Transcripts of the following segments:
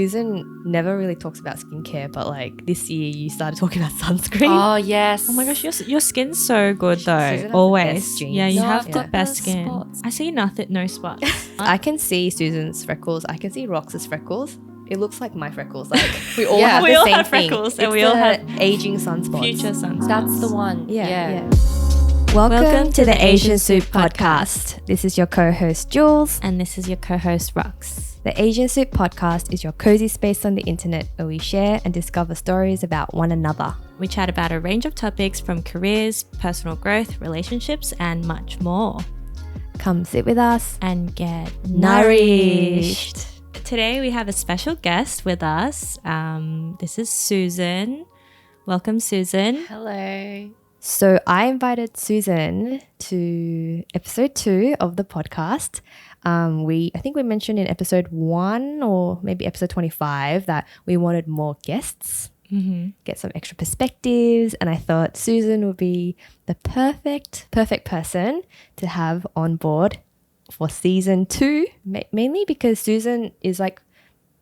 Susan never really talks about skincare, but like this year you started talking about sunscreen. Oh yes. Oh my gosh, your skin's so good though. Susan has the Always. best genes. Yeah, you No, have I've the got best the skin. spots. I see nothing, no spots. I can see Susan's freckles. I can see Rox's freckles. It looks like my freckles. Like we all Yeah. have We the all same have thing. freckles and It's we all the have aging sunspots. Future sunspots. That's the one. Yeah. Welcome to the Asian Soup Podcast. This is your co-host Jules. And this is your co-host Rox. The Asian Soup Podcast is your cozy space on the internet where we share and discover stories about one another. We chat about a range of topics from careers, personal growth, relationships, and much more. Come sit with us And get nourished. Today we have a special guest with us. This is Susan. Welcome, Susan. Hello. So I invited Susan to episode 2 of the podcast. I think we mentioned in episode 1 or maybe episode 25 that we wanted more guests, get some extra perspectives, and I thought Susan would be the perfect person to have on board for season 2, mainly because Susan is like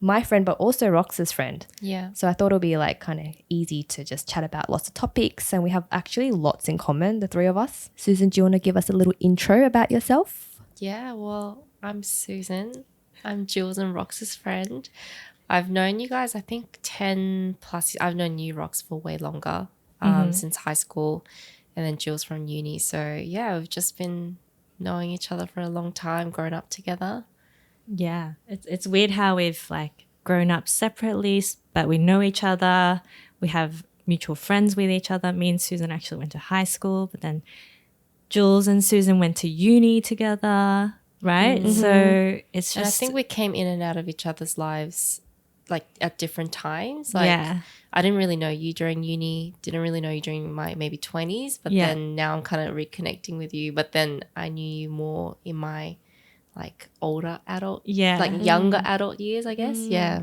my friend but also Rox's friend. Yeah. So I thought it would be like kind of easy to just chat about lots of topics, and we have actually lots in common, the three of us. Susan, do you want to give us a little intro about yourself? Yeah. Well, I'm Susan. I'm Jules and Rox's friend. I've known you guys, I think 10 plus. I've known you, Rox, for way longer, since high school, and then Jules from uni. So yeah, we've just been knowing each other for a long time, grown up together. Yeah, it's weird how we've like grown up separately, but we know each other. We have mutual friends with each other. Me and Susan actually went to high school, but then Jules and Susan went to uni together, right? So it's just And I think we came in and out of each other's lives like at different times. Like yeah. I didn't really know you during uni, didn't really know you during my maybe 20s, but Yeah. then now I'm kind of reconnecting with you. But then I knew you more in my like older adult, Yeah. like younger adult years, I guess. Yeah.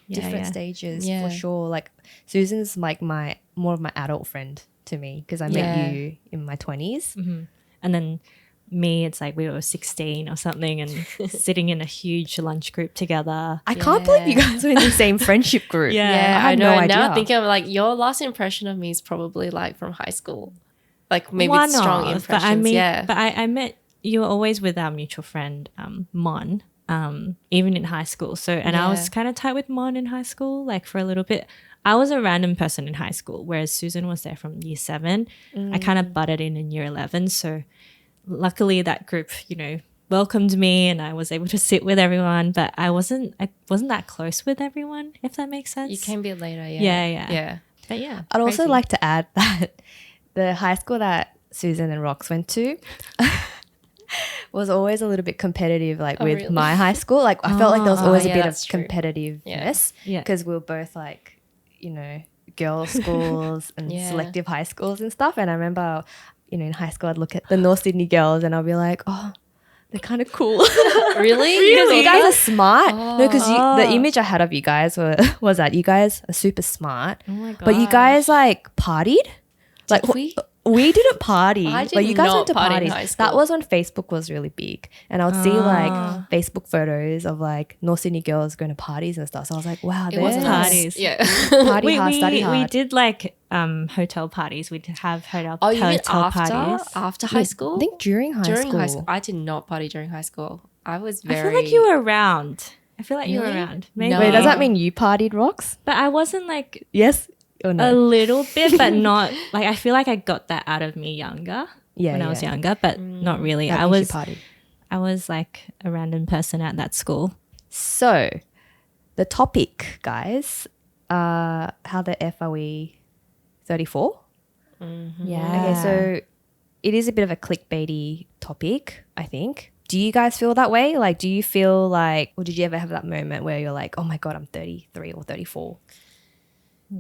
Different stages Yeah. for sure. Like Susan's like more of my adult friend to me because I met Yeah. you in my 20s. And then me, it's like we were 16 or something and sitting in a huge lunch group together. I can't believe you guys were in the same friendship group. Yeah. Yeah, I I had know. no And now idea. thinking of like your last impression of me is probably like from high school. Like maybe One strong of, impressions. But I mean, yeah. but I met you were always with our mutual friend, Mon, even in high school. So, and I was Yeah. kind of tight with Mon in high school, like for a little bit. I was a random person in high school, whereas Susan was there from year 7. I kind of butted in year 11. So luckily that group, welcomed me and I was able to sit with everyone, but I wasn't that close with everyone, if that makes sense. You came a bit later, yeah. Yeah. Yeah. But yeah. I'd also Crazy. like to add that the high school that Susan and Rox went to was always a little bit competitive, like with really? my high school. Like I felt like there was always a yeah, bit of that's true. competitiveness Yeah. because we were both like, girls' schools and Yeah. selective high schools and stuff. And I remember, in high school, I'd look at the North Sydney girls and I'd be like, oh, they're kind of cool. Really? Because you guys are smart. No, because Oh. the image I had of you guys was that you guys are super smart. Oh my God. But you guys like partied? Like we? didn't party. I Like did you guys not went to party in parties. high school. That was when Facebook was really big. And I would see like Facebook photos of like North Sydney girls going to parties and stuff. So I was like, wow, It they're wasn't parties. Yeah. party hard, study hard. We did like hotel parties. We'd have hotel Oh, you mean hotel after? parties. After high school? I think during high During school. high school. I did not party during high school. I was very... I feel like you were around. I feel like you were Really? around. Maybe. No. Wait, does that mean you partied, Rox? But I wasn't like Yes or a no? little bit, but not like I feel like I got that out of me younger. Yeah, when I was yeah. younger, but not really. That I means you was partied. I was like a random person at that school. So, the topic, guys, how the Eff Are We 34? Yeah. Okay, so it is a bit of a clickbaity topic, I think. Do you guys feel that way? Like, do you feel like, or did you ever have that moment where you're like, oh my God, I'm 33 or 34?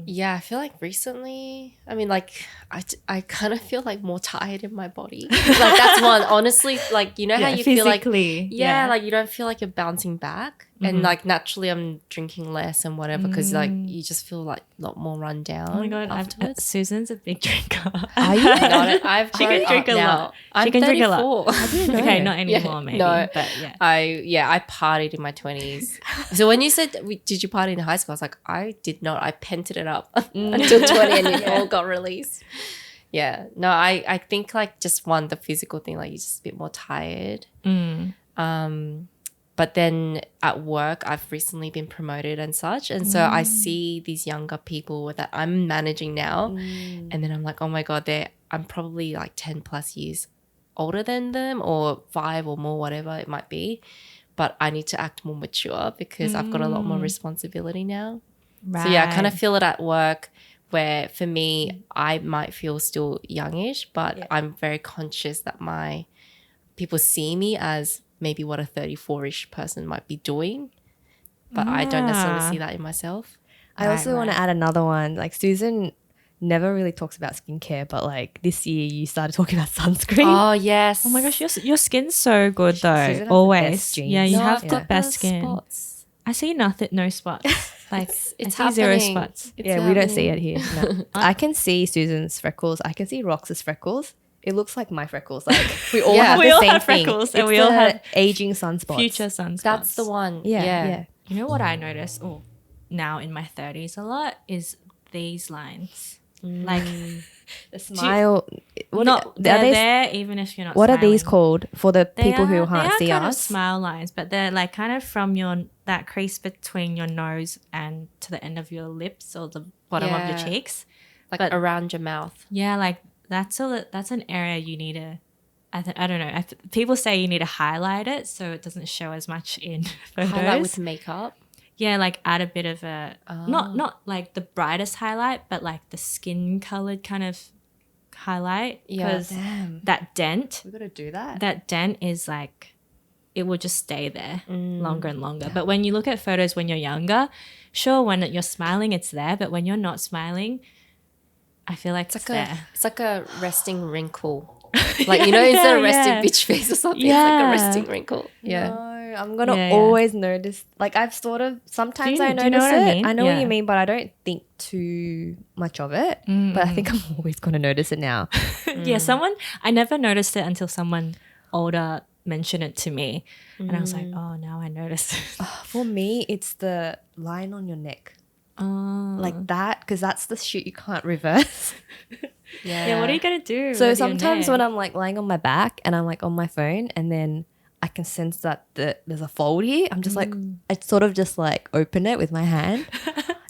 Yeah, I feel like recently, I mean, like, I kind of feel like more tired in my body. Like, that's one, honestly, like, you know how you feel like, physically. yeah, like you don't feel like you're bouncing back. And like naturally I'm drinking less and whatever because like you just feel like a lot more run down. Oh my God, afterwards. Susan's a big drinker. Are you? I've She can drink a lot. I'm She can drink a lot. 34. Okay, not anymore maybe. No, But yeah. I partied in my 20s. So when you said, did you party in high school? I was like, I did not. I pented it up until 20 and it all got released. Yeah. No, I think like just the physical thing, like you're just a bit more tired. But then at work, I've recently been promoted and such. And so I see these younger people that I'm managing now. And then I'm like, oh my God, I'm probably like 10 plus years older than them or 5 or more, whatever it might be. But I need to act more mature because I've got a lot more responsibility now. Right. So yeah, I kind of feel it at work where for me, I might feel still youngish, but I'm very conscious that people see me as maybe what a 34-ish person might be doing, but I don't necessarily see that in myself. I also want to add another one. Like Susan never really talks about skincare, but like this year you started talking about sunscreen. Oh yes. Oh my gosh, your skin's so good though. Susan has the Always. best genes. Yeah, you No, have I've the got best the skin. spots. I see no spots. Like It's I see zero happening. spots. It's Yeah, we don't see happening. it here. No. I can see Susan's freckles. I can see Rox's freckles. It looks like my freckles. Like we all have We the all same have thing. freckles and It's we all the have aging sunspots. Future sunspots. That's the one. Yeah. You know what I notice now in my 30s a lot is these lines. Like The smile. they're there even if you're not What are these smiling. called for the They people who are- can't they are see kind of us? smile lines, but they're like kind of from that crease between your nose and to the end of your lips or the bottom of your Yeah. cheeks. Like But- around your mouth. Yeah, like that's an area you need to. I don't know. People say you need to highlight it so it doesn't show as much in photos. Highlight with makeup. Yeah, like add a bit of a not like the brightest highlight, but like the skin colored kind of highlight. Yeah. Because Damn. that dent, We got to do that. that dent is like it will just stay there longer and longer. But when you look at photos when you're younger, sure, when you're smiling, it's there, but when you're not smiling, I feel like it's there. It's like a resting wrinkle. Like, instead of resting bitch face or something, it's like a resting wrinkle. Yeah. No, I'm gonna Yeah, yeah. always notice. Like I've sort of sometimes Do you I know notice what it. I mean? I know what Yeah. you mean, but I don't think too much of it. But I think I'm always gonna notice it now. Yeah, I never noticed it until someone older mentioned it to me. And I was like, oh, now I notice. For me, it's the line on your neck, Oh. like that, because that's the shit you can't reverse. Yeah, what are you going to do? So with your sometimes neck? when I'm like lying on my back and I'm like on my phone, and then I can sense that there's a fold here. I'm just like, I sort of just like open it with my hand.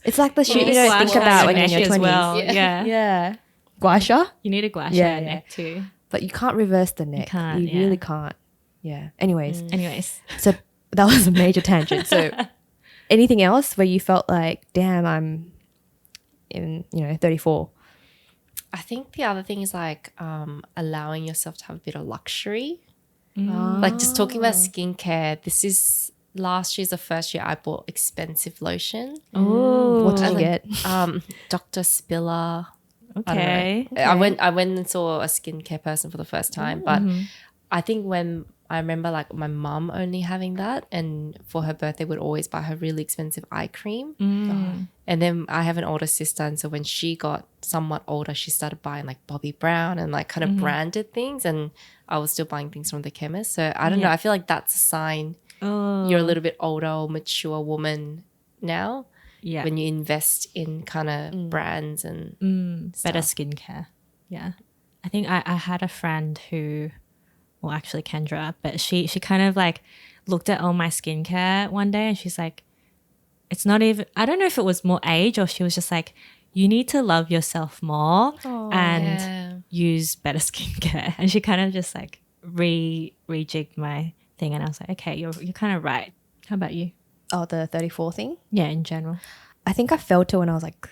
It's like the shit you don't think about when you're in your 20s. Well. Yeah. Yeah. Yeah. Gua sha? You need a gua sha Yeah, neck too. But you can't reverse the neck. can't, You yeah. really can't. Yeah. Anyways, Anyways. so that was a major tangent. So anything else where you felt like, damn, I'm in, 34? I think the other thing is like allowing yourself to have a bit of luxury. Mm. Like just talking about skincare, this is last year's the first year I bought expensive lotion. Oh. What did you And get? Dr. Spiller. Okay. I went and saw a skincare person for the first time, but I think when I remember like my mum only having that, and for her birthday would always buy her really expensive eye cream. And then I have an older sister, and so when she got somewhat older, she started buying like Bobbi Brown and like kind of branded things, and I was still buying things from the chemist. So I don't know. I feel like that's a sign you're a little bit older or mature woman now. Yeah. When you invest in kind of brands and Better skincare. Yeah. I think I had a friend who, well, actually Kendra, but she kind of like looked at all my skincare one day and she's like, it's not even, I don't know if it was more age or she was just like, you need to love yourself more and use better skincare. And she kind of just like rejigged my thing. And I was like, okay, you're kind of right. How about you? Oh, the 34 thing? Yeah, in general. I think I felt it when I was like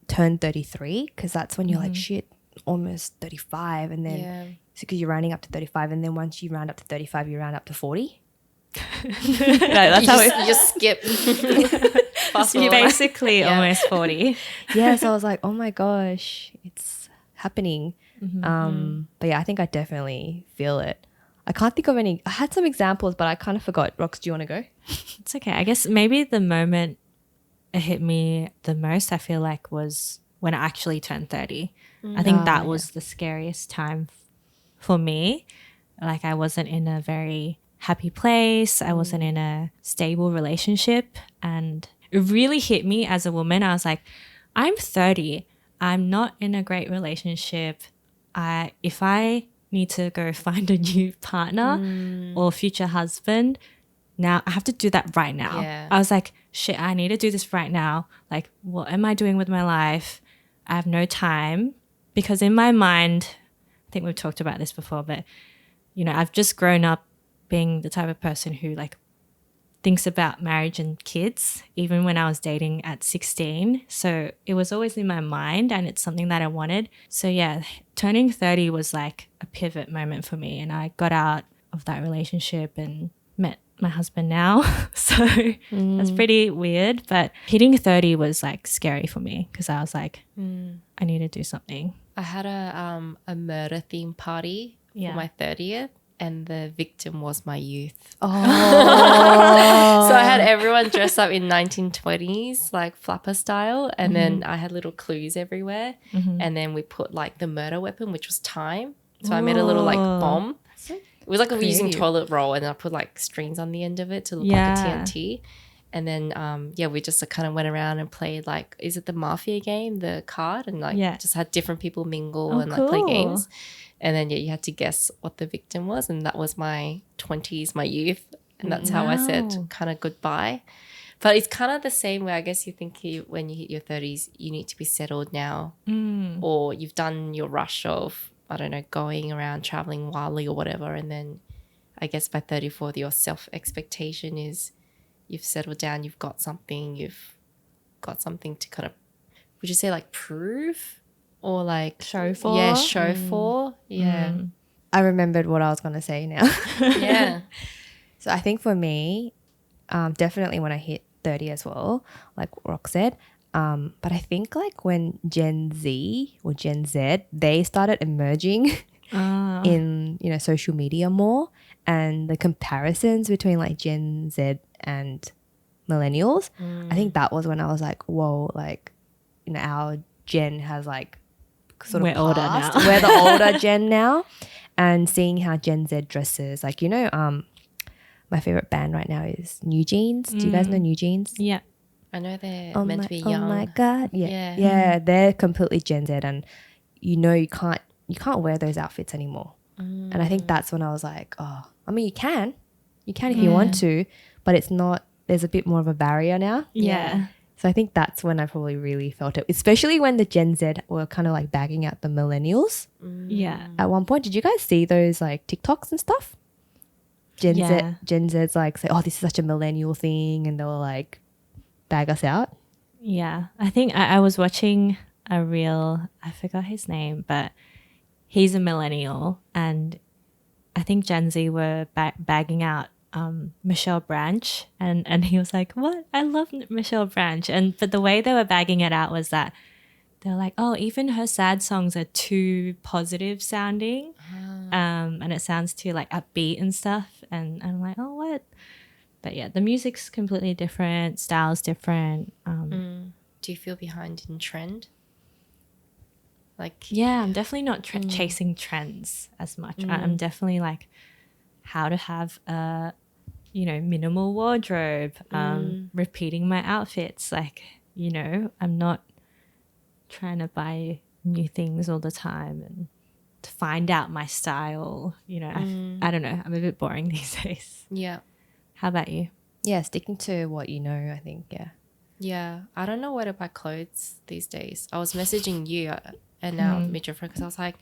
turned 33, because that's when you're like, shit, almost 35. And then because you're rounding up to 35, and then once you round up to 35, you round up to 40. that's you just skip. Fast You're forward. basically almost 40. Yeah, so I was like, oh my gosh, it's happening. But yeah, I think I definitely feel it. I can't think of any. I had some examples, but I kind of forgot. Rox, do you want to go? It's okay. I guess maybe the moment it hit me the most, I feel like, was when I actually turned 30. I think that was the scariest time for me. Like, I wasn't in a very happy place. I wasn't in a stable relationship. And it really hit me as a woman. I was like, I'm 30. I'm not in a great relationship. If I need to go find a new partner or future husband, now I have to do that right now. Yeah. I was like, shit, I need to do this right now. Like, what am I doing with my life? I have no time. Because in my mind, I think we've talked about this before, but, you know, I've just grown up being the type of person who like thinks about marriage and kids, even when I was dating at 16. So it was always in my mind and it's something that I wanted. So yeah, turning 30 was like a pivot moment for me. And I got out of that relationship and met my husband now. So that's pretty weird. But hitting 30 was like scary for me because I was like, I need to do something. I had a murder theme party for my 30th. And the victim was my youth. Oh. So I had everyone dressed up in 1920s, like flapper style. And then I had little clues everywhere. And then we put like the murder weapon, which was time. So I made a little like bomb. It was like using toilet roll. And I put like strings on the end of it to look like a TNT. And then, we just kind of went around and played like, is it the Mafia game, the card? And like just had different people mingle and like play games. And then, you had to guess what the victim was. And that was my 20s, my youth. And that's how I said kind of goodbye. But it's kind of the same way I guess you think when you hit your 30s, you need to be settled now. Or you've done your rush of, I don't know, going around, traveling wildly or whatever. And then I guess by 34, your self-expectation is you've settled down, you've got something to kind of, would you say like prove? Or like show for. Yeah, show for. Yeah. I remembered what I was going to say now. Yeah. So I think for me, definitely when I hit 30 as well, like Rox said. But I think like when Gen Z or Gen Z, they started emerging in, you know, social media more, and the comparisons between like Gen Z and millennials, I think that was when I was like, whoa, like, you know, our gen has like sort of older passed. now. We're the older gen now. And seeing how Gen Z dresses, like, you know, my favorite band right now is New Jeans. Do you guys know New Jeans? Yeah. I know they're meant to be young. Oh my God. Yeah, they're completely Gen Z, and you know you can't wear those outfits anymore. And I think that's when I was like, oh, I mean you can if you want to, but it's not, there's a bit more of a barrier now. Yeah. So I think that's when I probably really felt it, especially when the Gen Z were kind of like bagging out the millennials. Yeah. At one point, did you guys see those like TikToks and stuff? Gen Z's like say, oh, this is such a millennial thing, and they were like bag us out. Yeah. I think I was watching a reel, I forgot his name, but he's a millennial, and I think Gen Z were bagging out Michelle Branch, and he was like, what? I love Michelle Branch. But the way they were bagging it out was that they're like, oh, even her sad songs are too positive sounding, and it sounds too like upbeat and stuff. And I'm like, oh, what? But yeah, the music's completely different, style's different. Do you feel behind in trend? Like, yeah, I'm definitely not chasing trends as much. I'm definitely like how to have a, you know, minimal wardrobe, repeating my outfits. Like, you know, I'm not trying to buy new things all the time and to find out my style. You know, I don't know. I'm a bit boring these days. yeah. How about you? Yeah, sticking to what you know, I think, yeah. Yeah. I don't know where to buy clothes these days. I was messaging you and now mutual friend because I was like,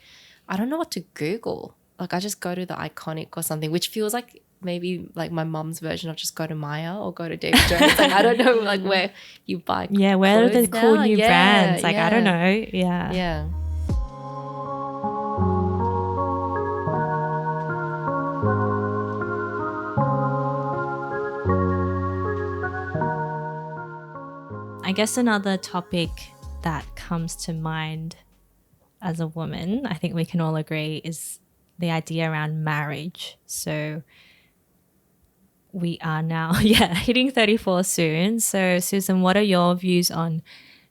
I don't know what to Google. Like, I just go to the Iconic or something, which feels like maybe like my mum's version of just go to Maya or go to David Jones. Like, I don't know like where you buy where are the cool now? new brands? Like, I don't know. Yeah. I guess another topic that comes to mind as a woman, I think we can all agree, is the idea around marriage. So we are now, hitting 34 soon. So Susan, what are your views on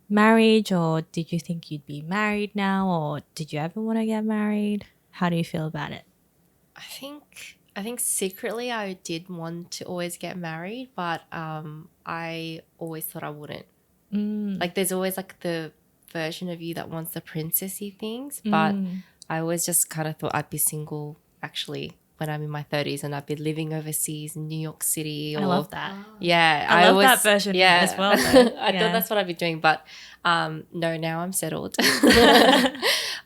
marriage, or did you think you'd be married now, or did you ever want to get married? How do you feel about it? I think secretly I did want to always get married, but I always thought I wouldn't. Like there's always like the version of you that wants the princessy things, but I always just kind of thought I'd be single actually when I'm in my 30s, and I'd be living overseas in New York City. I love that. Yeah. I love that version as well. I thought that's what I'd be doing, but no, now I'm settled. But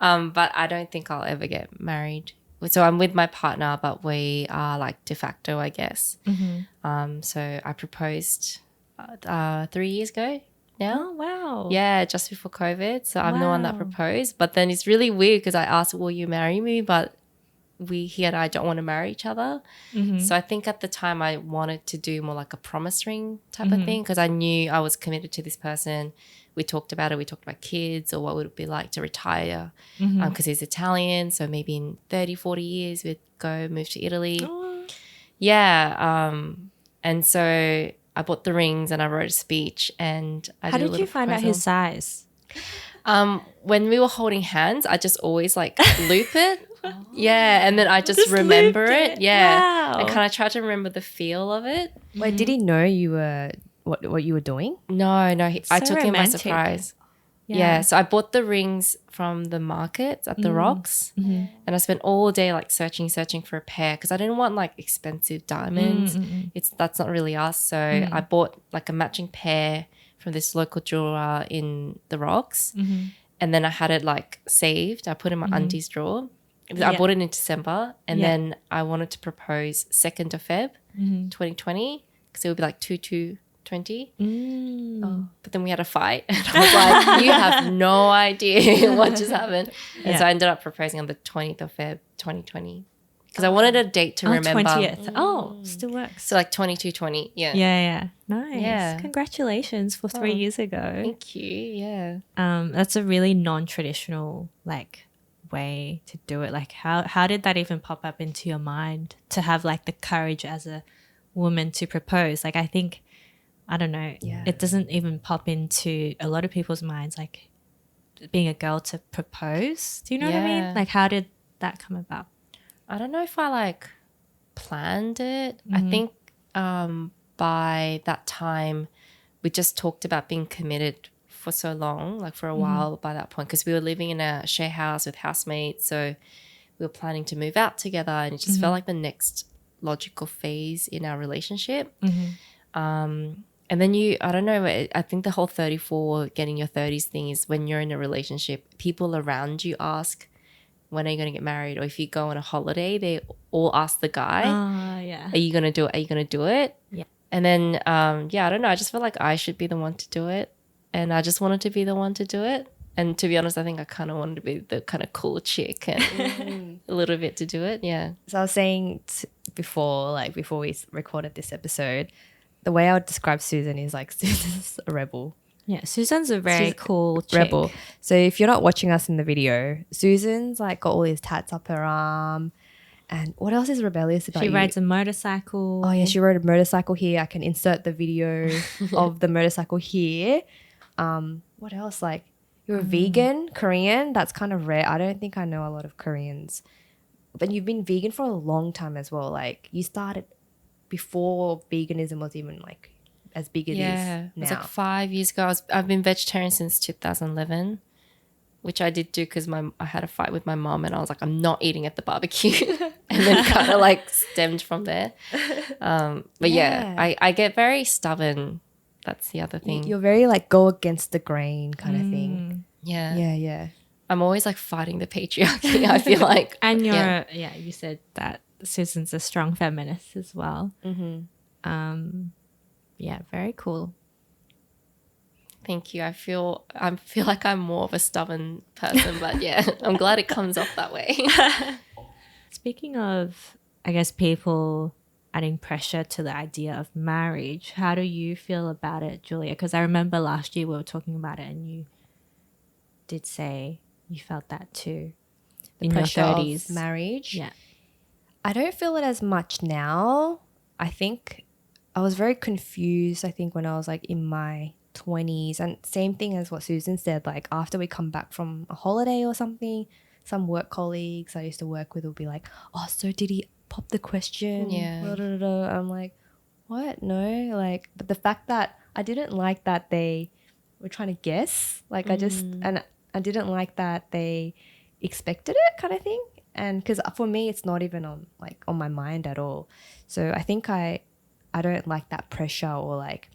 I don't think I'll ever get married. So I'm with my partner, but we are like de facto, I guess. So I proposed 3 years ago now. Oh, wow. Yeah, just before COVID. So I'm the one that proposed. But then it's really weird because I asked, will you marry me? But he and I don't want to marry each other. So I think at the time I wanted to do more like a promise ring type of thing, because I knew I was committed to this person. We talked about it. We talked about kids, or what would it be like to retire, because he's Italian. So maybe in 30, 40 years we'd go move to Italy. Oh. Yeah. And so I bought the rings and I wrote a speech, and How did you find out his size? When we were holding hands, I just always like loop it. Yeah, and then I just remember it. Yeah. Wow. And kind of try to remember the feel of it. Wait, did he know you were what you were doing? No, I So took him by romantic. surprise. Yeah, so I bought the rings from the markets at the Rox, and I spent all day like searching for a pair, because I didn't want like expensive diamonds. That's not really us. So I bought like a matching pair from this local jeweler in the Rox, and then I had it like saved. I put it in my undies drawer. I bought it in December, and then I wanted to propose 2nd of Feb, 2020, because it would be like 2/2/20. But then we had a fight, and I was like, you have no idea what just happened. And so I ended up proposing on the 20th of Feb, 2020, because I wanted a date to remember. 20th. Oh, still works. So like 22/20. Yeah. Yeah. Nice. Yeah. Congratulations for 3 years ago. Thank you. Yeah. That's a really non-traditional like way to do it. Like how did that even pop up into your mind to have like the courage as a woman to propose? Like I think, I don't know, it doesn't even pop into a lot of people's minds, like being a girl to propose. Do you know what I mean? Like how did that come about? I don't know if I like planned it. I think by that time we just talked about being committed for so long, like for a while by that point, because we were living in a share house with housemates. So we were planning to move out together, and it just felt like the next logical phase in our relationship. And then I don't know, I think the whole 34, getting your 30s thing is when you're in a relationship, people around you ask, when are you going to get married? Or if you go on a holiday, they all ask the guy, are you going to do it? Are you going to do it? Yeah. And then, I don't know. I just felt like I should be the one to do it. And I just wanted to be the one to do it. And to be honest, I think I kind of wanted to be the kind of cool chick and a little bit to do it. Yeah. So I was saying before we recorded this episode, the way I would describe Susan is like Susan's a rebel. Yeah, Susan's a very cool chick. Rebel. So if you're not watching us in the video, Susan's like got all these tats up her arm. And what else is rebellious about She you? rides a motorcycle. Oh yeah, she rode a motorcycle here. I can insert the video of the motorcycle here. What else? Like you're a vegan, Korean. That's kind of rare. I don't think I know a lot of Koreans. But you've been vegan for a long time as well. Like you started before veganism was even like as big as it is now. It was like 5 years ago. I've been vegetarian since 2011, which I did do because I had a fight with my mom, and I was like, I'm not eating at the barbecue, and then kind of like stemmed from there. But I get very stubborn. That's the other thing. You're very like go against the grain kind of thing. Yeah. I'm always like fighting the patriarchy, I feel like. And you said that Susan's a strong feminist as well. Very cool. Thank you. I feel like I'm more of a stubborn person, but yeah, I'm glad it comes off that way. Speaking of, I guess, people adding pressure to the idea of marriage, how do you feel about it, Julia? Because I remember last year we were talking about it, and you did say you felt that too. the in your pressure 30s. of marriage. Yeah. I don't feel it as much now. I think I was very confused, I think, when I was like in my 20s. And same thing as what Susan said, like after we come back from a holiday or something, some work colleagues I used to work with will be like, oh, so did he pop the question? Yeah. Da, da, da, da. I'm like, what? No. Like, but the fact that I didn't like that they were trying to guess, like and I didn't like that they expected it kind of thing. And because for me, it's not even on my mind at all. So I think I don't like that pressure or like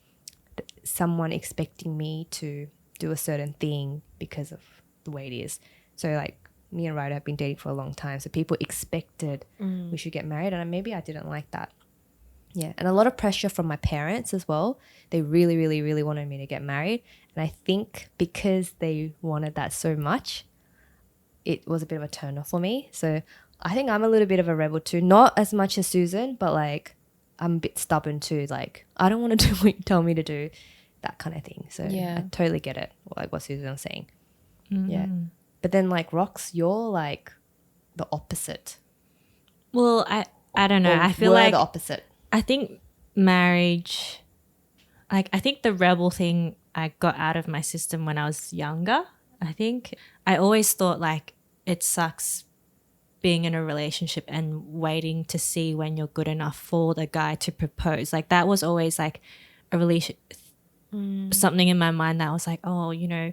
someone expecting me to do a certain thing because of the way it is. So like me and Ryder have been dating for a long time. So people expected we should get married, and maybe I didn't like that. Yeah, and a lot of pressure from my parents as well. They really, really, really wanted me to get married. And I think because they wanted that so much, it was a bit of a turn off for me. So I think I'm a little bit of a rebel too. Not as much as Susan, but like I'm a bit stubborn too. Like I don't want to do what you tell me to do, that kind of thing. So Yeah. I totally get it, like what Susan was saying. Yeah. But then like Rox, you're like the opposite. Well, I don't know. Or I feel were like the opposite. I think marriage, like I think the rebel thing I got out of my system when I was younger. I think I always thought like it sucks being in a relationship and waiting to see when you're good enough for the guy to propose. Like that was always like a something in my mind that was like, oh, you know,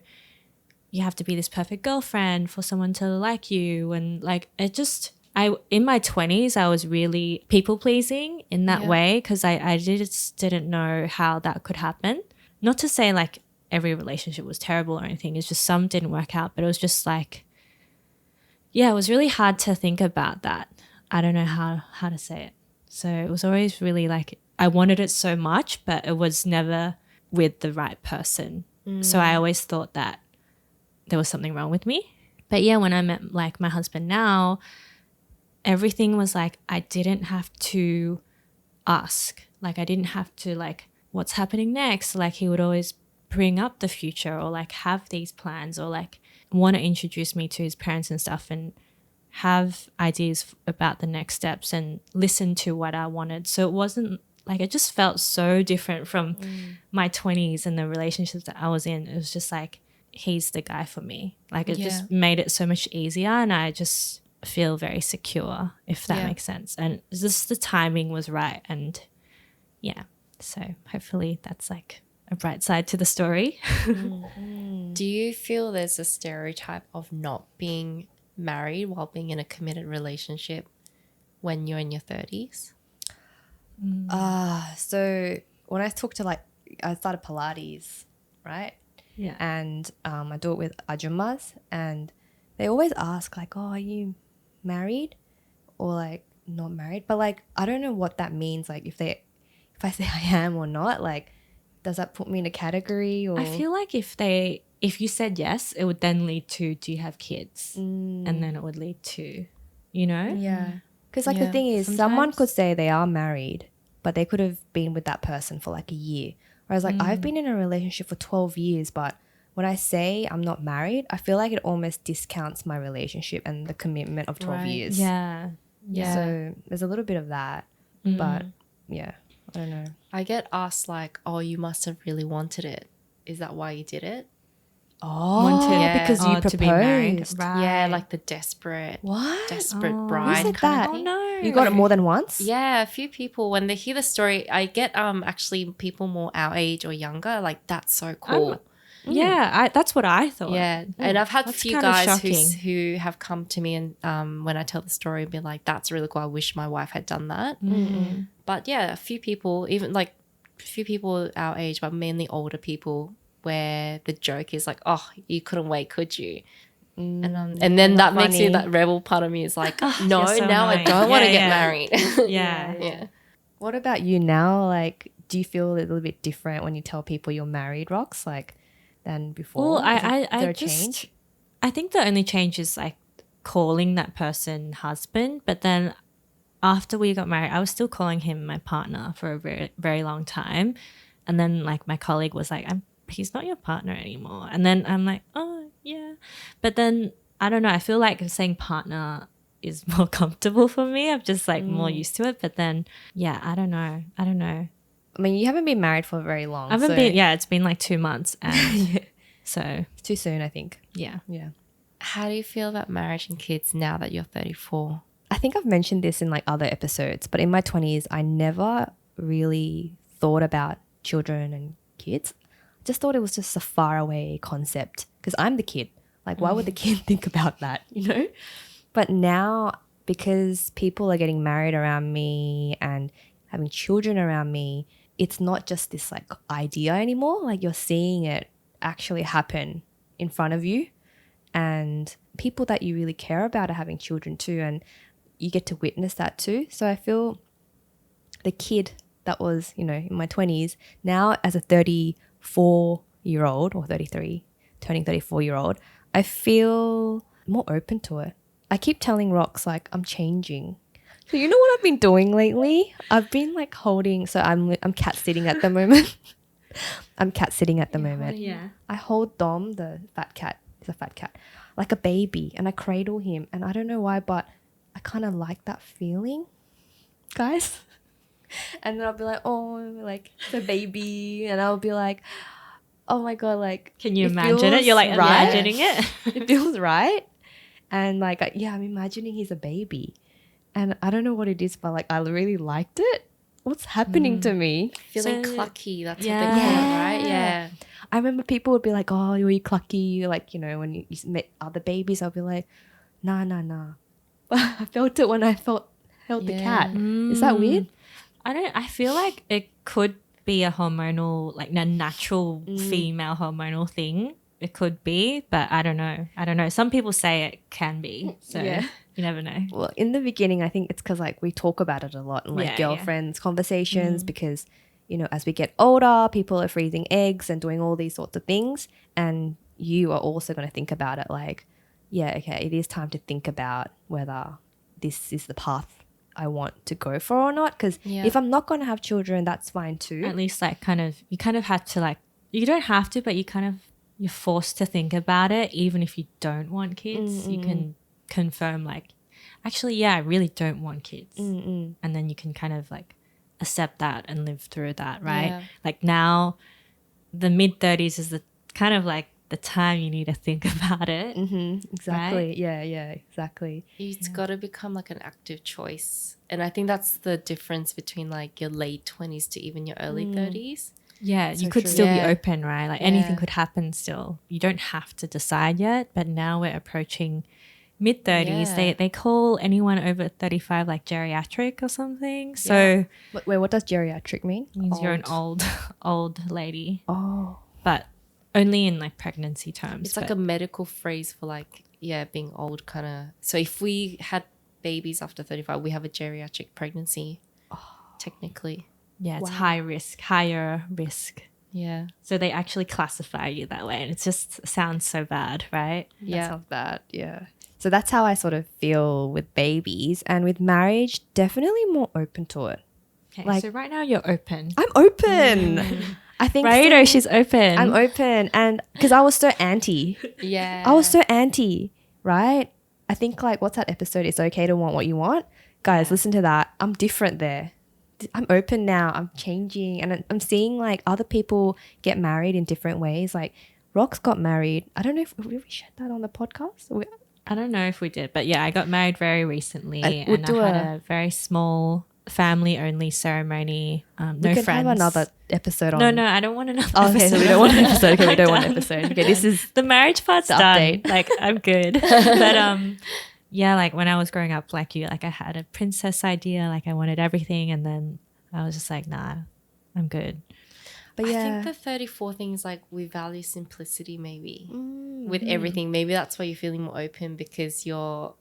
you have to be this perfect girlfriend for someone to like you. And like it just, in my 20s, I was really people pleasing in that way because I just didn't know how that could happen. Not to say like every relationship was terrible or anything. It's just some didn't work out, but it was just like, yeah, it was really hard to think about that. I don't know how to say it. So it was always really like I wanted it so much, but it was never with the right person. So I always thought that there was something wrong with me. But yeah, when I met like my husband now, everything was like I didn't have to ask. Like I didn't have to like, what's happening next? Like he would always bring up the future or like have these plans or like want to introduce me to his parents and stuff and have ideas about the next steps and listen to what I wanted. So it wasn't like, it just felt so different from my 20s and the relationships that I was in. It was just like, he's the guy for me. Like it just made it so much easier and I just feel very secure, if that makes sense. And just the timing was right. And yeah, so hopefully that's like a bright side to the story. Do you feel there's a stereotype of not being married while being in a committed relationship when you're in your 30s? So when I talk to I started Pilates, right? Yeah. And I do it with Ajumas, and they always ask like, oh, are you married or like not married? But like, I don't know what that means. Like if I say I am or not, like, does that put me in a category? Or I feel like if you said yes, it would then lead to, do you have kids? And then it would lead to, you know? Yeah. Because like the thing is, someone could say they are married, but they could have been with that person for like a year. Whereas like I've been in a relationship for 12 years, but when I say I'm not married, I feel like it almost discounts my relationship and the commitment of 12 years. Yeah. Yeah. So there's a little bit of that. But yeah, I don't know. I get asked like, oh, you must have really wanted it. Is that why you did it? Oh, because you proposed. to be married. Right. Yeah, like the desperate bride. Who said kind that? of thing. No. You got it more than once? Yeah, a few people, when they hear the story, I get actually people more our age or younger, like that's so cool. Yeah, that's what I thought. Yeah, and I've had a That's few kind of guys shocking. who have come to me and when I tell the story, be like, "That's really cool. I wish my wife had done that." But yeah, a few people, even like a few people our age, but mainly older people, where the joke is like, "Oh, you couldn't wait, could you?" And then that makes me, that rebel part of me is like, "No, you're so now I annoying." don't want to get Yeah. married." Yeah. Yeah. What about you now? Like, do you feel a little bit different when you tell people you're married, Rox, like than before? Well, Is there I a just, change? I think the only change is like calling that person husband, but then after we got married, I was still calling him my partner for a very, very long time. And then like my colleague was like, he's not your partner anymore. And then I'm like, oh yeah. But then I don't know. I feel like saying partner is more comfortable for me. I'm just like more used to it. But then, yeah, I don't know. I mean, you haven't been married for very long. I haven't been, yeah, it's been like 2 months. And so, It's too soon, I think. yeah. Yeah. How do you feel about marriage and kids now that you're 34? I think I've mentioned this in like other episodes, but in my 20s, I never really thought about children and kids. Just thought it was just a faraway concept because I'm the kid. Like, why would the kid think about that, you know? But now, because people are getting married around me and having children around me, it's not just this like idea anymore. Like, you're seeing it actually happen in front of you, and people that you really care about are having children too, and you get to witness that too. So I feel the kid that was, you know, in my 20s, now as a 34-year-old or 33, turning 34-year-old, I feel more open to it. I keep telling Rox, like, I'm changing. So you know what I've been doing lately? I've been like holding, so I'm cat sitting at the moment. I'm cat sitting at the moment. Yeah. I hold Dom, the fat cat, he's a fat cat, like a baby, and I cradle him. And I don't know why, but I kind of like that feeling, guys. And then I'll be like, oh, like the baby. And I'll be like, oh my God, like. Can you imagine it? You're like right. imagining it. It feels right. And like, yeah, I'm imagining he's a baby. And I don't know what it is, but like, I really liked it. What's happening to me? Feeling So- clucky, that's Yeah. what they call it, right? Yeah. I remember people would be like, oh, are you clucky? Like, you know, when you met other babies, I'll be like, nah. But I felt it when I held the cat. Is that weird? I feel like it could be a hormonal, like a natural female hormonal thing. It could be, but I don't know. Some people say it can be. So Yeah. you never know. Well, in the beginning, I think it's because like we talk about it a lot in like Yeah, girlfriends conversations because, you know, as we get older, people are freezing eggs and doing all these sorts of things. And you are also going to think about it like, yeah, okay, it is time to think about whether this is the path I want to go for or not. Because if I'm not going to have children, that's fine too. At least like you kind of have to like, you don't have to, but you're forced to think about it. Even if you don't want kids, you can confirm like, actually, yeah, I really don't want kids. And then you can kind of like accept that and live through that, right? Yeah. Like now, the mid-30s is the kind of like the time you need to think about it. Exactly. Right? Yeah, exactly. It's got to become like an active choice. And I think that's the difference between like your late 20s to even your early 30s. Yeah, you So could true. still be Yeah. open, right? Like anything Yeah. could happen still. You don't have to decide yet, but now we're approaching mid-30s. Yeah. They call anyone over 35 like geriatric or something. So Wait, what does geriatric mean? it means you're an old lady, Oh. but only in like pregnancy terms. It's like but a medical phrase for like, yeah, being old kind of. So if we had babies after 35, we have a geriatric pregnancy, technically. yeah, it's Wow. higher risk. Yeah. So they actually classify you that way, and it just sounds so bad, right? That sounds bad. Yeah. So that's how I sort of feel with babies, and with marriage, definitely more open to it. Okay, Like- so right now you're open. I'm open. I think Right? so. Oh, she's open. I'm open, and because I was so anti. Yeah. I was so anti, right? I think like what's that episode? It's okay to want what you want. Guys, listen to that. I'm different there. I'm open now. I'm changing, and I'm seeing like other people get married in different ways. Like Rox got married. I don't know if did we shared that on the podcast. I don't know if we did, but yeah, I got married very recently, we'll and do I had a very small family-only ceremony. We No could friends. have another episode on. No, I don't want another. Oh, okay, so we don't want an episode. Okay, we don't want an I'm episode. Okay, this is the marriage part's the done. update. Like I'm good, but yeah, like when I was growing up, like you, like I had a princess idea, like I wanted everything, and then I was just like, nah, I'm good. But I yeah. think the 34 thing is like we value simplicity maybe with everything. Maybe that's why you're feeling more open because your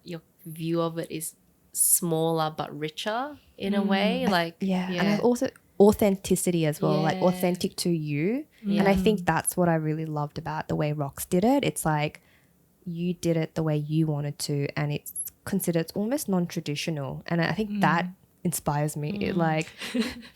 view of it is smaller but richer in a way. Like Yeah. And I've also authenticity as well, like Yeah. authentic to you. And I think that's what I really loved about the way Rox did it. It's like you did it the way you wanted to, and it's considered almost non-traditional. And I think that inspires me. It like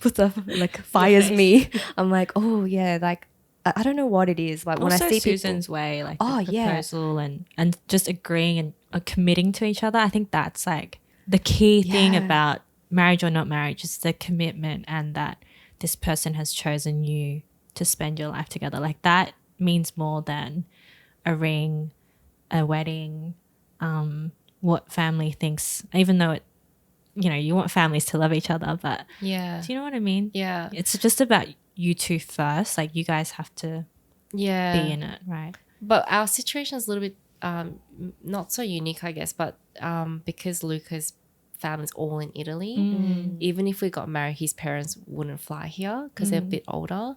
puts up, like fires me. I'm like, oh yeah, like I don't know what it is. Like when Also I see Susan's way, like Oh, the yeah. proposal and just agreeing and committing to each other. I think that's like the key thing Yeah. about marriage or not marriage is the commitment, and that this person has chosen you to spend your life together. Like that means more than a ring, a wedding, what family thinks, even though it, you know, you want families to love each other, but Yeah. do you know what I mean? Yeah. It's just about you two first. Like you guys have to Yeah. be in it, right? But our situation is a little bit not so unique, I guess, but because Luca's family's all in Italy, even if we got married, his parents wouldn't fly here because they're a bit older.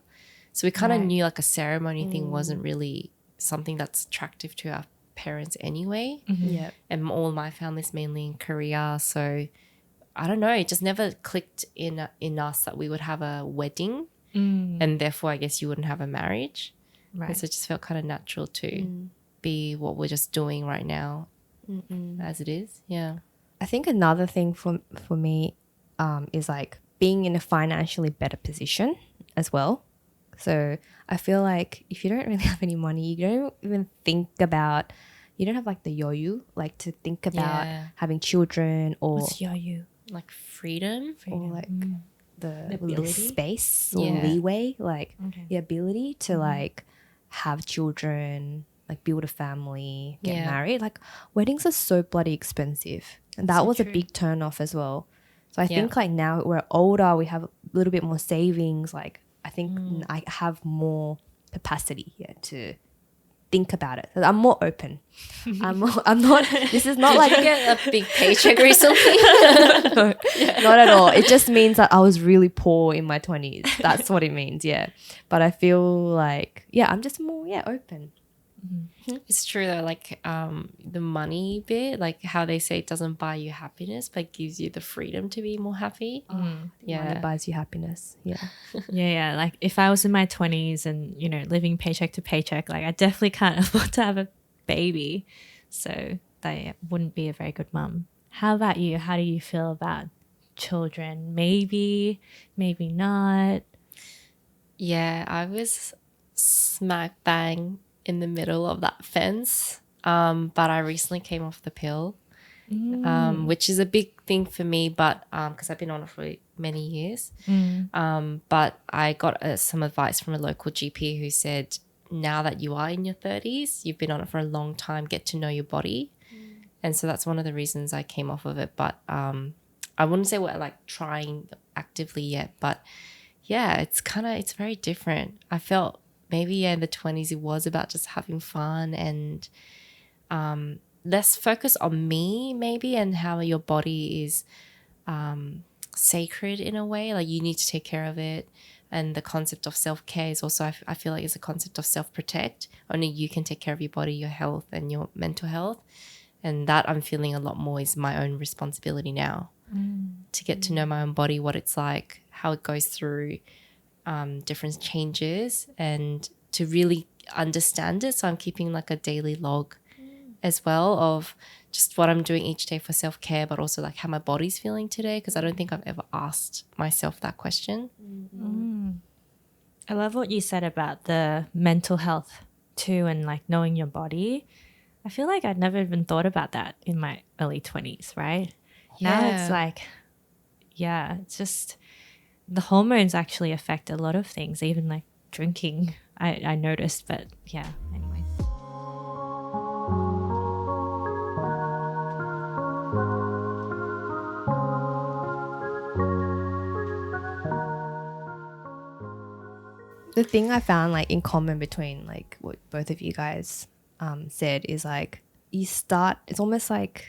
So we kind of knew like a ceremony thing wasn't really something that's attractive to our parents anyway. Yeah. And all my family's mainly in Korea. So I don't know, it just never clicked in us that we would have a wedding. And therefore, I guess you wouldn't have a marriage. Right. So it just felt kind of natural to be what we're just doing right now as it is. Yeah. I think another thing for me is like being in a financially better position as well. So I feel like if you don't really have any money, you don't even think about, you don't have like the yoyu, like to think about having children or What's you? Like freedom. or like the ability? space or Yeah. leeway, like Okay. the ability to like have children, like build a family, get Yeah. married. Like weddings are so bloody expensive, and that So was a true. big turn off as well. So I Yeah. think like now we're older, we have a little bit more savings. Like I think I have more capacity here to think about it. I'm more open. I'm not. This is not like Did you get a big paycheck recently? no, not at all. It just means that I was really poor in my 20s. That's what it means, yeah. But I feel like, yeah, I'm just more, open. It's true though, like the money bit, like how they say it doesn't buy you happiness, but gives you the freedom to be more happy. Yeah. Money buys you happiness, yeah. Yeah. Like if I was in my 20s and, you know, living paycheck to paycheck, like I definitely can't afford to have a baby. So I wouldn't be a very good mum. How about you? How do you feel about children? Maybe, maybe not. Yeah, I was smack bang in the middle of that fence. But I recently came off the pill, which is a big thing for me, but because I've been on it for many years. But I got some advice from a local GP who said, now that you are in your 30s, you've been on it for a long time, get to know your body. And so that's one of the reasons I came off of it. But I wouldn't say we're like trying actively yet, but yeah, it's very different. I felt maybe in the 20s it was about just having fun and less focus on me maybe, and how your body is sacred in a way, like you need to take care of it. And the concept of self-care is also, I feel like, is a concept of self-protect. Only you can take care of your body, your health and your mental health. And that I'm feeling a lot more is my own responsibility now to get to know my own body, what it's like, how it goes through different changes, and to really understand it. So I'm keeping like a daily log as well of just what I'm doing each day for self-care, but also like how my body's feeling today, because I don't think I've ever asked myself that question. I love what you said about the mental health too, and like knowing your body. I feel like I'd never even thought about that in my early 20s, right? Now Yeah. it's like, yeah, it's just the hormones actually affect a lot of things, even like drinking, I noticed, but yeah, anyway. The thing I found like in common between like what both of you guys said is like it's almost like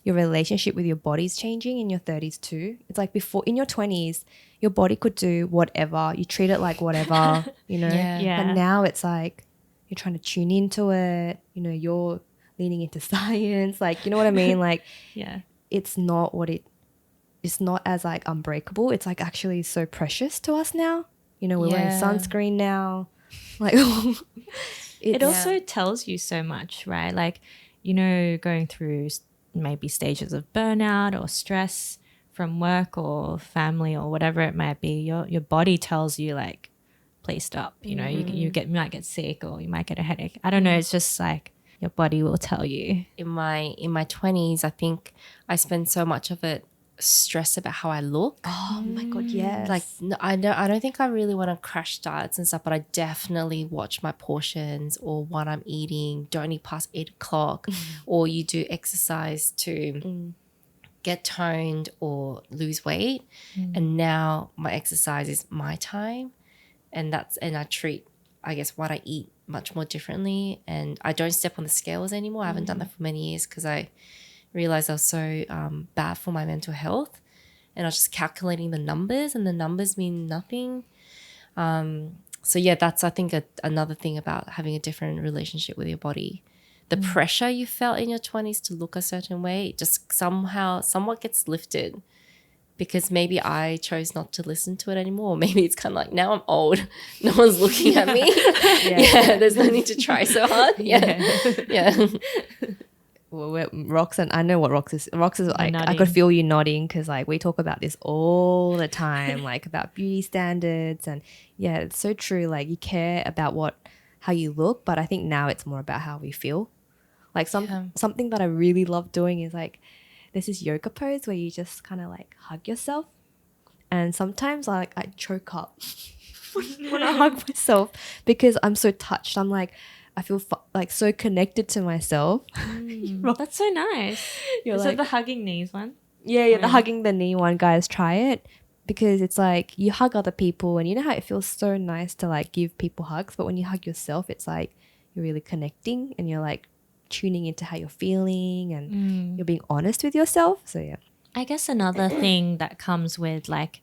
your relationship with your body's changing in your 30s too. It's like before, in your 20s, your body could do whatever. You treat it like whatever, you know. Yeah. But now it's like you're trying to tune into it. You know, you're leaning into science. Like, you know what I mean? Like, Yeah. it's not as like unbreakable. It's like actually so precious to us now. You know, we're wearing Yeah. sunscreen now. Like, It also tells you so much, right? Like, you know, going through maybe stages of burnout or stress from work or family or whatever it might be, your body tells you like, placed up. You know, you might get sick or you might get a headache. I don't know. It's just like your body will tell you. In my 20s, I think I spend so much of it stressed about how I look. Oh my god, yes. Like I don't think I really want to crash diets and stuff, but I definitely watch my portions or what I'm eating. Don't eat past 8 o'clock, or you do exercise to get toned or lose weight. And now my exercise is my time, and I treat, I guess, what I eat much more differently. And I don't step on the scales anymore. I haven't done that for many years because I realized I was so bad for my mental health, and I was just calculating the numbers, and the numbers mean nothing. So yeah, that's, I think, another thing about having a different relationship with your body. The pressure you felt in your 20s to look a certain way just somewhat gets lifted, because maybe I chose not to listen to it anymore. Maybe it's kind of like, now I'm old, no one's looking at me. Yeah, there's no need to try so hard. Yeah. Well, Rox, and I know what Rox is. Rox is like, I nodding. could feel you nodding, because like we talk about this all the time, like about beauty standards, and yeah, it's so true. Like you care about how you look, but I think now it's more about how we feel. Like something that I really love doing is like, there's this yoga pose where you just kind of like hug yourself, and sometimes I choke up when I hug myself because I'm so touched. I'm like, I feel like so connected to myself. That's so nice. You're Is like, it the hugging knees one? yeah, the hugging the knee one, guys, try it, because it's like you hug other people, and you know how it feels so nice to like give people hugs, but when you hug yourself, it's like you're really connecting, and you're like tuning into how you're feeling, and you're being honest with yourself. So yeah. I guess another thing that comes with like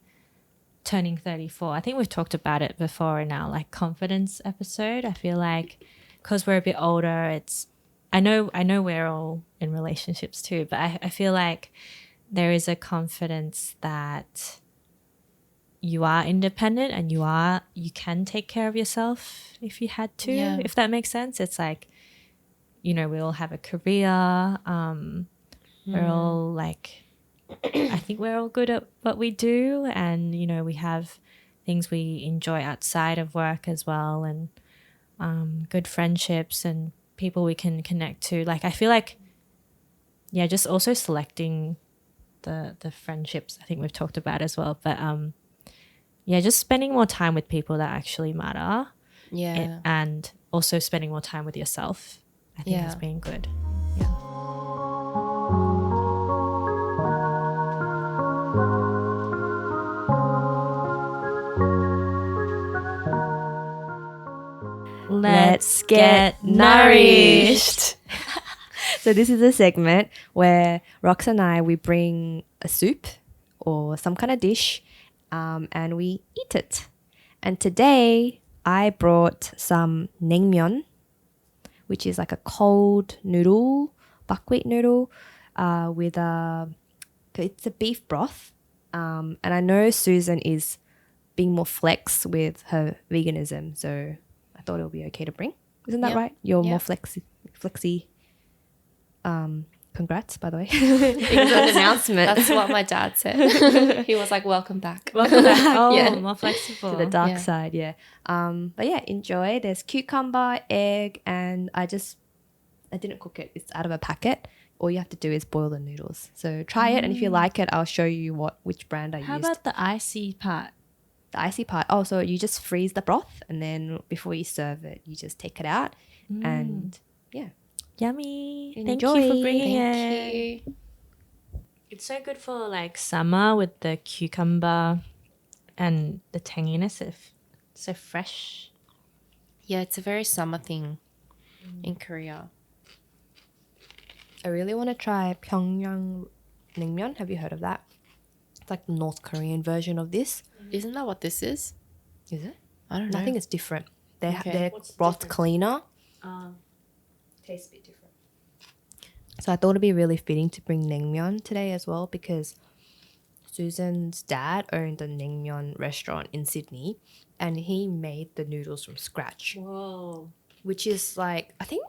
turning 34, I think we've talked about it before in our like confidence episode. I feel like because we're a bit older, I know we're all in relationships too, but I feel like there is a confidence that you are independent and you can take care of yourself if you had to, if that makes sense. It's like, you know, we all have a career. We're all like, I think we're all good at what we do, and you know, we have things we enjoy outside of work as well, and good friendships and people we can connect to. Like I feel like, yeah, just also selecting the friendships I think we've talked about as well, but yeah, just spending more time with people that actually matter, and also spending more time with yourself, I think has been good. Let's get nourished. So this is a segment where Rox and I, we bring a soup or some kind of dish, and we eat it. And today I brought some naengmyeon, which is like a cold noodle, buckwheat noodle, with it's a beef broth. And I know Susan is being more flex with her veganism, so I thought it would be okay to bring. Isn't that right? You're more flexy. Congrats, by the way. It was an announcement. That's what my dad said. He was like, welcome back. Welcome back. Oh, more flexible. To the dark side, but yeah, enjoy. There's cucumber, egg, and I didn't cook it. It's out of a packet. All you have to do is boil the noodles. So try it, and if you like it, I'll show you which brand I used. How about the icy part? The icy part. Oh, so you just freeze the broth, and then before you serve it, you just take it out, and yeah. Yummy. Enjoy. Thank you for bringing it. Thank you. It's so good for like summer with the cucumber and the tanginess. It's so fresh. Yeah, it's a very summer thing in Korea. I really want to try Pyongyang naengmyeon. Have you heard of that? It's like the North Korean version of this. Isn't that what this is? Is it? I don't know. I think it's different. Their What's the broth difference? cleaner. Tastes a bit different. So I thought it'd be really fitting to bring naengmyeon today as well, because Susan's dad owned a naengmyeon restaurant in Sydney, and he made the noodles from scratch. Whoa. Which is like, I think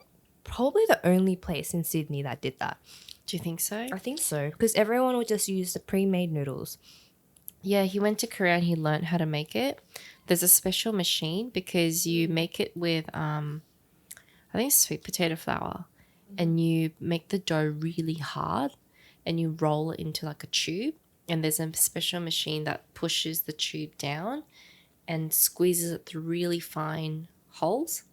probably the only place in Sydney that did that. Do you think so? I think so, because everyone will just use the pre-made noodles. Yeah, he went to Korea and he learned how to make it. There's a special machine because you make it with I think it's sweet potato flour, and you make the dough really hard and you roll it into like a tube, and there's a special machine that pushes the tube down and squeezes it through really fine holes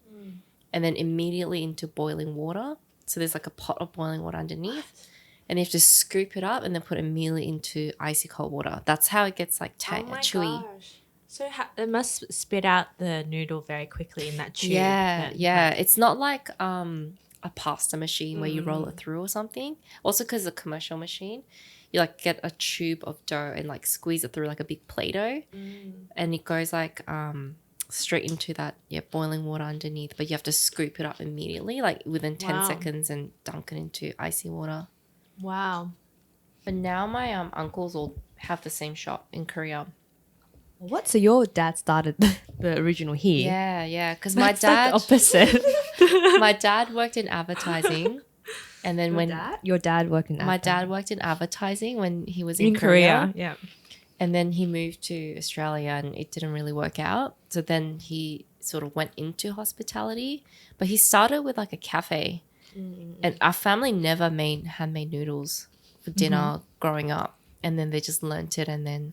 and then immediately into boiling water. So there's like a pot of boiling water underneath. And you have to scoop it up and then put it immediately into icy cold water. That's how it gets like chewy. Gosh. So it must spit out the noodle very quickly in that tube. Yeah, then, yeah. right? It's not like a pasta machine where you roll it through or something. Also, because the commercial machine, you like get a tube of dough and like squeeze it through like a big Play-Doh, and it goes like straight into that boiling water underneath. But you have to scoop it up immediately, like within 10 seconds, and dunk it into icy water. Wow. But now my uncles all have the same shop in Korea. What? So your dad started the original here? Yeah, yeah. Because my That's like dad, the opposite. my dad worked in advertising, and then Your dad worked in my advertising. dad worked in advertising when he was in Korea. Yeah. and then he moved to Australia, and it didn't really work out. So then he sort of went into hospitality, but he started with like a cafe, and our family never made handmade noodles for dinner growing up, and then they just learnt it and then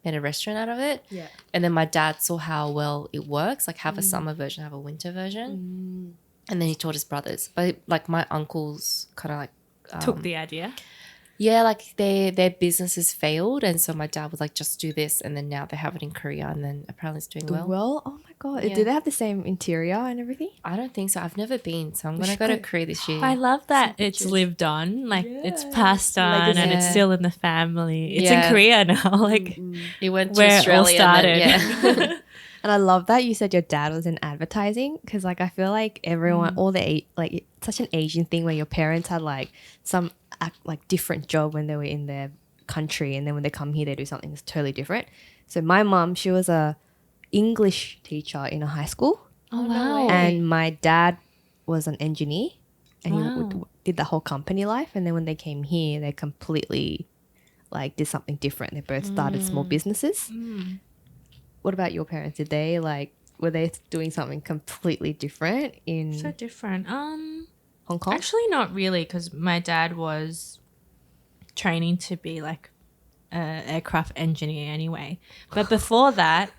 made a restaurant out of it. Yeah. And then my dad saw how well it works, like have a summer version, have a winter version. And then he taught his brothers. But like my uncles kind of like Took the idea. yeah, like their businesses failed, and so my dad was like, just do this, and then now they have it in Korea, and then apparently it's doing well. Well, oh my god, Yeah. did they have the same interior and everything? I don't think so. I've never been, so I'm gonna go to Korea this year. I love that it's lived on, like it's passed on, Legacy. and it's Yeah. still in the family. It's Yeah. in Korea now, like He went to where it all Australia. started. And then, yeah. And I love that you said your dad was in advertising, because like I feel like everyone, all the like it's such an Asian thing where your parents had like some like different job when they were in their country, and then when they come here they do something that's totally different. So my mum, she was a English teacher in a high school, Oh wow. and my dad was an engineer, and he Wow. did the whole company life. And then when they came here, they completely like did something different. They both started small businesses. What about your parents? Did they like, were they doing something completely different in So different. Hong Kong? Actually, not really, because my dad was training to be like an aircraft engineer anyway. But before that,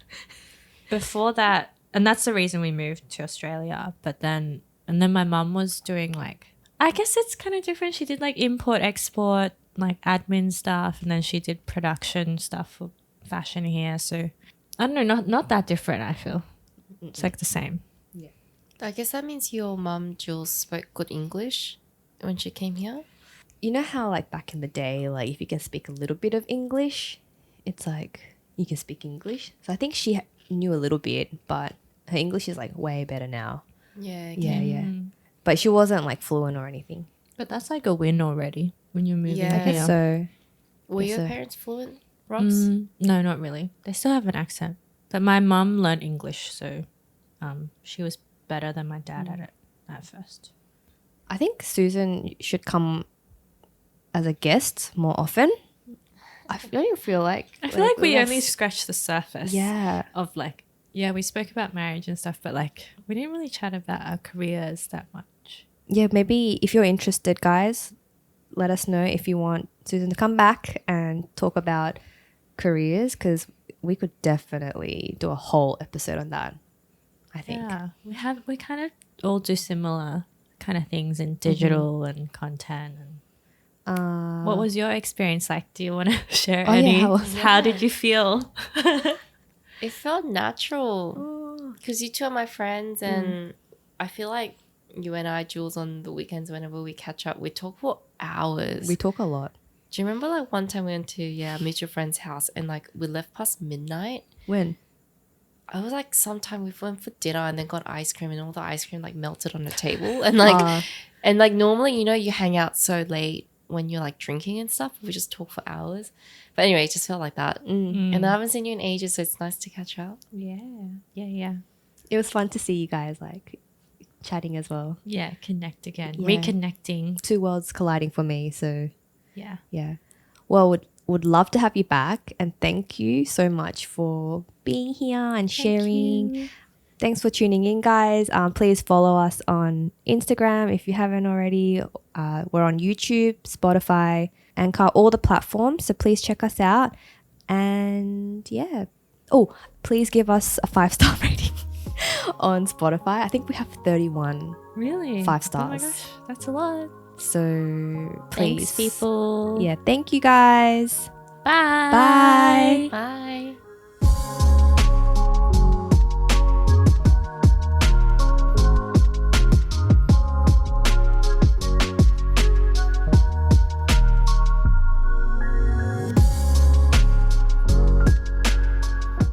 and that's the reason we moved to Australia. But then my mum was doing like, I guess it's kind of different. She did like import, export, like admin stuff, and then she did production stuff for fashion here. So I don't know, not that different. I feel it's like the same. I guess that means your mum, Jules, spoke good English when she came here. You know how like back in the day, like if you can speak a little bit of English, it's like you can speak English. So I think she knew a little bit, but her English is like way better now. Yeah, Yeah. But she wasn't like fluent or anything. But that's like a win already when you're moving Yeah. I guess here. so. Were Yes, your sir. parents fluent, Rox? No, not really. They still have an accent. But my mum learned English, so she was better than my dad at it at first. I think Susan should come as a guest more often. I don't even feel like I feel like we that's- only scratched the surface Yeah. of like, yeah, we spoke about marriage and stuff, but like we didn't really chat about our careers that much. Yeah, maybe if you're interested, guys, let us know if you want Susan to come back and talk about careers, because we could definitely do a whole episode on that, I think. Yeah, we kind of all do similar kind of things in digital and content. And what was your experience like? Do you want to share Oh, yeah, any? how was How did you feel? It felt natural because you two are my friends, and I feel like you and I, Jules, on the weekends, whenever we catch up, we talk for hours. We talk a lot. Do you remember like one time we went to a mutual friend's house and like we left past midnight? When? I was like, sometime we went for dinner and then got ice cream, and all the ice cream like melted on the table, and like and like normally, you know, you hang out so late when you're like drinking and stuff. We just talk for hours. But anyway, it just felt like that. And I haven't seen you in ages, so it's nice to catch up. Yeah. It was fun to see you guys like chatting as well. Yeah, connect again. Yeah. Reconnecting. Two worlds colliding for me, so Yeah. yeah. Well, would love to have you back. And thank you so much for being here and sharing. Thanks for tuning in, guys. Please follow us on Instagram if you haven't already. We're on YouTube, Spotify, Anchor, all the platforms. So please check us out. And yeah. Oh, please give us a 5-star rating on Spotify. I think we have 31 Really? 5 Oh my stars. gosh, that's a lot. So please. Thanks, people. Yeah, thank you, guys. Bye. Bye. Bye.